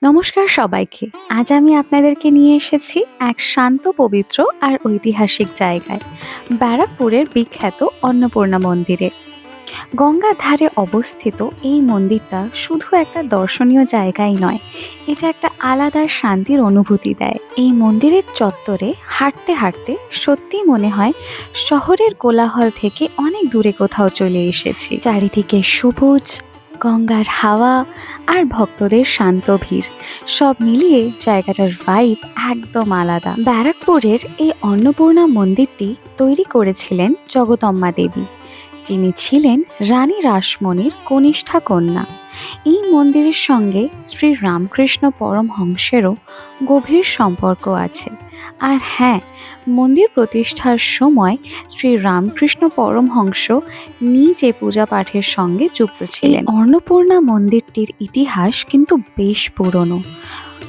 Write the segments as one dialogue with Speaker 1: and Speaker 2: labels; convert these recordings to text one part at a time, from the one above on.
Speaker 1: নমস্কার সবাইকে। আজ আমি আপনাদেরকে নিয়ে এসেছি এক শান্ত, পবিত্র আর ঐতিহাসিক জায়গায়, ব্যারাকপুরের বিখ্যাত অন্নপূর্ণা মন্দিরে। গঙ্গার ধারে অবস্থিত এই মন্দিরটা শুধু একটা দর্শনীয় জায়গাই নয়, এটা একটা আলাদা শান্তির অনুভূতি দেয়। এই মন্দিরের চত্বরে হাঁটতে হাঁটতে সত্যিই মনে হয় শহরের কোলাহল থেকে অনেক দূরে কোথাও চলে এসেছি। চারিদিকে সবুজ, গঙ্গার হাওয়া আর ভক্তদের শান্ত ভিড়, সব মিলিয়ে জায়গাটার ভাইব একদম আলাদা। ব্যারাকপুরের এই অন্নপূর্ণা মন্দিরটি তৈরি করেছিলেন জগদম্মা দেবী, যিনি ছিলেন রানী রাসমণির কনিষ্ঠা কন্যা। এই মন্দিরের সঙ্গে শ্রী রামকৃষ্ণ পরমহংসেরও গভীর সম্পর্ক আছে। আর হ্যাঁ, মন্দির প্রতিষ্ঠার সময় শ্রী রামকৃষ্ণ পরমহংস নিজে পূজা পাঠের সঙ্গে যুক্ত ছিলেন। অন্নপূর্ণা মন্দিরটির ইতিহাস কিন্তু বেশ পুরনো।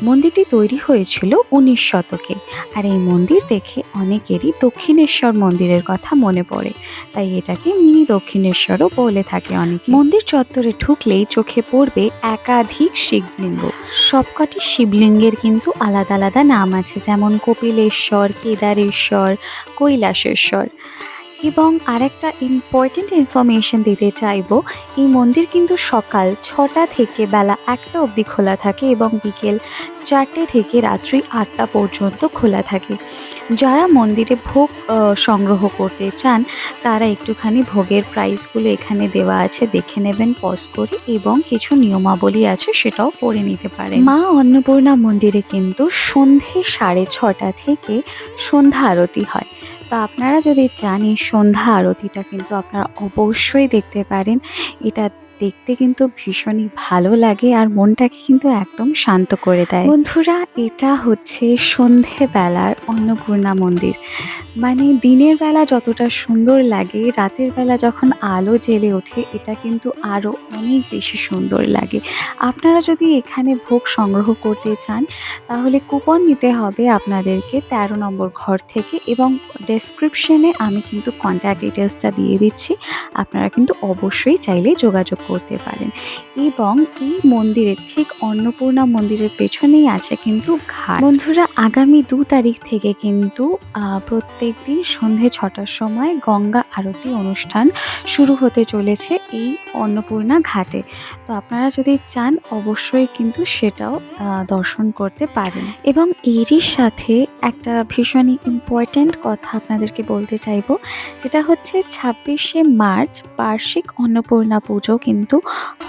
Speaker 1: মন্দিরটি তৈরি হয়েছিল 19 শতকে, আর এই মন্দির দেখে অনেকেরই দক্ষিণেশ্বর মন্দিরের কথা মনে পড়ে, তাই এটাকে মিনি দক্ষিণেশ্বরও বলে থাকে অনেকে। মন্দির চত্বরে ঢুকলেই চোখে পড়বে একাধিক শিবলিঙ্গ। সবকটি শিবলিঙ্গের কিন্তু আলাদা আলাদা নাম আছে, যেমন কপিলেশ্বর, কেদারেশ্বর, কৈলাসেশ্বর। এবং আরেকটা ইম্পর্টেন্ট ইনফরমেশন দিতে চাইবো, এই মন্দির কিন্তু সকাল 6টা থেকে বেলা 1টা অবধি খোলা থাকে এবং বিকেল 4টে থেকে রাত্রি 8টা পর্যন্ত খোলা থাকে। যারা মন্দিরে ভোগ সংগ্রহ করতে চান তারা একটুখানি ভোগের প্রাইসগুলো এখানে দেওয়া আছে, দেখে নেবেন পজ করে, এবং কিছু নিয়মাবলী আছে সেটাও পড়ে নিতে পারেন। মা অন্নপূর্ণা মন্দিরে কিন্তু সন্ধে 6:30 থেকে সন্ধ্যা আরতি হয়। তো আপনারা যদি চান এই সন্ধ্যা আরতিটা কিন্তু আপনারা অবশ্যই দেখতে পারেন। এটা দেখতে কিন্তু ভীষণই ভালো লাগে আর মনটাকে কিন্তু একদম শান্ত করে দেয়। বন্ধুরা, এটা হচ্ছে সন্ধেবেলার অন্নপূর্ণা মন্দির। মানে দিনের বেলা যতটা সুন্দর লাগে, রাতের বেলা যখন আলো জ্বেলে ওঠে এটা কিন্তু আরও অনেক বেশি সুন্দর লাগে। আপনারা যদি এখানে ভোগ সংগ্রহ করতে চান তাহলে কুপন নিতে হবে আপনাদেরকে 13 নম্বর ঘর থেকে, এবং ডেসক্রিপশনে আমি কিন্তু কন্ট্যাক্ট ডিটেলসটা দিয়ে দিচ্ছি, আপনারা কিন্তু অবশ্যই চাইলে যোগাযোগ করতে পারেন। এবং এই মন্দিরের ঠিক অন্নপূর্ণা মন্দিরের পেছনেই আছে কিন্তু ঘাট। বন্ধুরা, আগামী 2 তারিখ থেকে কিন্তু প্রত্যেক দিন সন্ধে 6টার সময় গঙ্গা আরতি অনুষ্ঠান শুরু হতে চলেছে এই অন্নপূর্ণা ঘাটে। তো আপনারা যদি চান অবশ্যই কিন্তু সেটাও দর্শন করতে পারেন। এবং এরই সাথে একটা ভীষণই ইম্পর্ট্যান্ট কথা আপনাদেরকে বলতে চাইবো, যেটা হচ্ছে 26শে মার্চ বার্ষিক অন্নপূর্ণা পুজো কিন্তু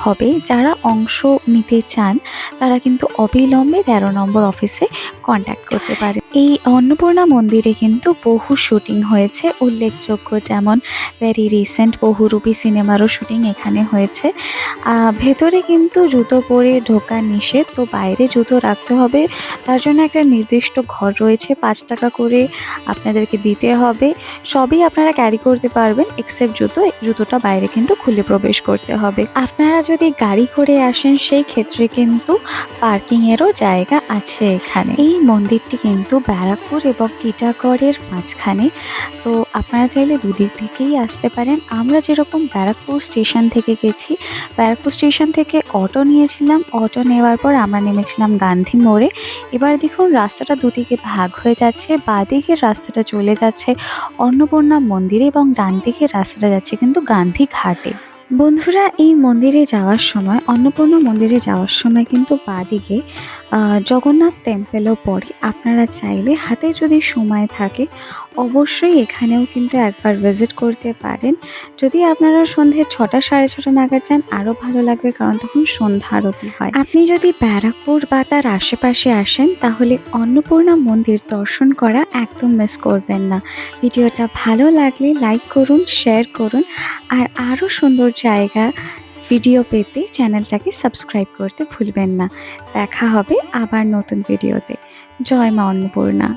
Speaker 1: হবে। যারা অংশ নিতে চান তারা কিন্তু অবিলম্বে 13 নম্বর অফিসে কন্ট্যাক্ট করতে পারে। এই অন্নপূর্ণা মন্দিরে কিন্তু বহু শুটিং হয়েছে উল্লেখযোগ্য, যেমন ভেরি রিসেন্ট বহুরূপী সিনেমারও শুটিং এখানে হয়েছে। ভেতরে কিন্তু জুতো পরে ঢোকা নিষেধ, তো বাইরে জুতো রাখতে হবে। তার জন্য একটা নির্দিষ্ট ঘর রয়েছে, 5 টাকা করে আপনাদেরকে দিতে হবে। সবই আপনারা ক্যারি করতে পারবেন এক্সেপ্ট জুতোটা বাইরে কিন্তু খুলে প্রবেশ করতে হবে। আপনারা যদি গাড়ি করে আসেন সেই ক্ষেত্রে কিন্তু পার্কিংয়েরও জায়গা আছে এখানে। এই মন্দিরটি কিন্তু ব্যারাকপুর এবং টিটাগড়ের মাঝখানে, তো আপনারা চাইলে দুদিক থেকেই আসতে পারেন। আমরা যেরকম ব্যারাকপুর স্টেশন থেকে গেছি, ব্যারাকপুর স্টেশন থেকে অটো নিয়েছিলাম, অটো নেওয়ার পর আমরা নেমেছিলাম গান্ধী মোড়ে। এবার দেখুন রাস্তাটা দুদিকে ভাগ হয়ে যাচ্ছে, বাঁদিকের রাস্তাটা চলে যাচ্ছে অন্নপূর্ণা মন্দিরে এবং ডান দিকের রাস্তাটা যাচ্ছে কিন্তু গান্ধী ঘাটে। বন্ধুরা, এই মন্দিরে যাওয়ার সময়, অন্নপূর্ণা মন্দিরে যাওয়ার সময় কিন্তু বাঁদিকে জগন্নাথ টেম্পেলও পড়ে। আপনারা চাইলে হাতে যদি সময় থাকে অবশ্যই এখানেও কিন্তু একবার ভিজিট করতে পারেন। যদি আপনারা সন্ধে 6টা 6:30 নাগাদ যান আরও ভালো লাগবে, কারণ তখন সন্ধ্যা আরতি হয়। আপনি যদি ব্যারাকপুর বা তার আশেপাশে আসেন তাহলে অন্নপূর্ণা মন্দির দর্শন করা একদম মিস করবেন না। ভিডিওটা ভালো লাগলে লাইক করুন, শেয়ার করুন, আর আরও সুন্দর জায়গা ভিডিও পেতে চ্যানেলটাকে সাবস্ক্রাইব করতে ভুলবেন না। দেখা হবে আবার নতুন ভিডিওতে। জয় মা অন্নপূর্ণা।